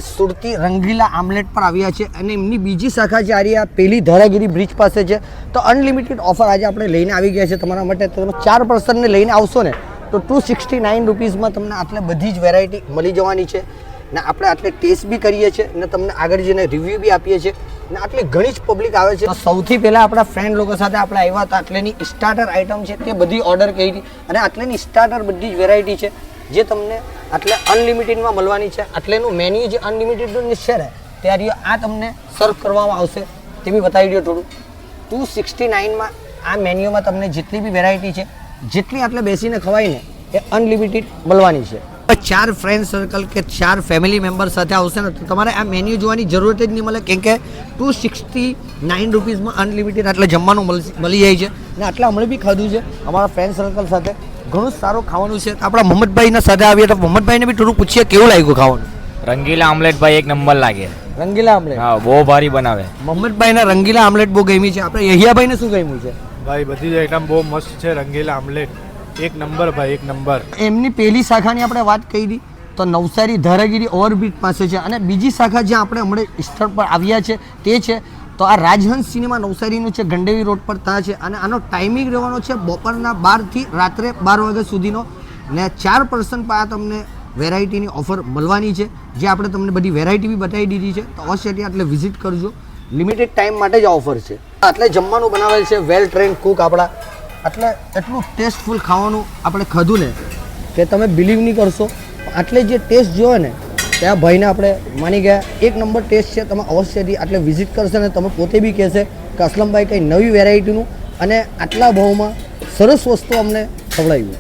સુરતી રંગીલા omelette પર આવ્યા છે અને એમની બીજી શાખા જે આ રહી આ પેલી ધરાગીરી બ્રિજ પાસે છે. તો અનલિમિટેડ ઓફર આજે આપણે લઈને આવી ગયા છે તમારા માટે. તમે 4 પર્સનને લઈને આવશો ને તો 269 રૂપીસમાં તમને આટલે બધી જ વેરાયટી મળી જવાની છે ને આપણે આટલે ટેસ્ટ બી કરીએ છીએ ને તમને આગળ જઈને રિવ્યૂ બી આપીએ છીએ ને આટલી ઘણી જ પબ્લિક આવે છે. તો સૌથી પહેલાં આપણા ફ્રેન્ડ લોકો સાથે આપણે આવ્યા હતા. આટલેની સ્ટાર્ટર આઇટમ છે તે બધી ઓર્ડર કરી હતી અને આટલેની સ્ટાર્ટર બધી જ વેરાયટી છે જે તમને આટલે અનલિમિટેડમાં મળવાની છે. આટલેનું મેન્યુ જે અનલિમિટેડનું છે ને ત્યારે આ તમને સર્વ કરવામાં આવશે તે બી બતાવી દો થોડું. 269માં આ મેન્યુમાં તમને જેટલી બી વેરાયટી છે જેટલી આટલે બેસીને ખવાય ને એ અનલિમિટેડ મળવાની છે. 4 ફ્રેન્ડ સર્કલ કે 4 ફેમિલી મેમ્બર સાથે આવશે ને તો તમારે આ મેન્યુ જોવાની જરૂરત જ નહીં મળે કેમ કે 269 રૂપીસમાં અનલિમિટેડ આટલે જમવાનું મળી જાય છે ને આટલા અમે બી ખાધું છે અમારા ફ્રેન્ડ સર્કલ સાથે. ઘણું સારું ખાવાનું છે. આપણા મોહમ્મદભાઈના સાથે આવીએ તો મોહમ્મદભાઈને બી થોડું પૂછીએ કેવું લાગ્યું ખાવાનું. રંગીલા આમલેટ ભાઈ એક નંબર લાગે. રંગીલા આમલેટ હા બહુ ભારી બનાવે. મોહમ્મદભાઈના રંગીલા આમલેટ બહુ ગમી છે. આપણે યહિયાભાઈને શું ગમ્યું છે? ભાઈ બધી જ આઈટમ બહુ મસ્ત છે. રંગીલા આમલેટ એક નંબર ભાઈ એક નંબર. એમની પહેલી શાખાની આપણે વાત કરી તો નવસારી ધારાગીરી ઓવરબ્રિજ પાસે છે અને બીજી શાખા જ્યાં આપણે હમણાં સ્થળ પર આવ્યા છે તે છે તો આ રાજહંસ સિનેમા નવસારીનું છે ગંડેવી રોડ પર ત્યાં છે અને આનો ટાઈમિંગ રહેવાનો છે બપોરના 12 થી રાત્રે 12 વાગ્યા સુધીનો ને 4 પર્સન પર આ તમને વેરાયટીની ઓફર મળવાની છે જે આપણે તમને બધી વેરાયટી બી બતાવી દીધી છે. તો અવશ્યથી એટલે વિઝિટ કરજો. લિમિટેડ ટાઈમ માટે જ આ ઓફર છે. એટલે જમવાનું બનાવેલ છે વેલ ટ્રેન્ડ કુક આપણા. એટલે એટલું ટેસ્ટફુલ ખાવાનું આપણે ખાધું ને કે તમે બિલીવ નહીં કરશો. આટલે જે ટેસ્ટ જોયો ને ત્યાં ભાઈને આપણે માની ગયા એક નંબર ટેસ્ટ છે. તમે અવશ્યથી આટલે વિઝિટ કરશો ને તમે પોતે બી કહેશે કે અસલમભાઈ કંઈ નવી વેરાયટીનું અને આટલા ભાવમાં સરસ વસ્તુ અમને ખવડાવ્યું.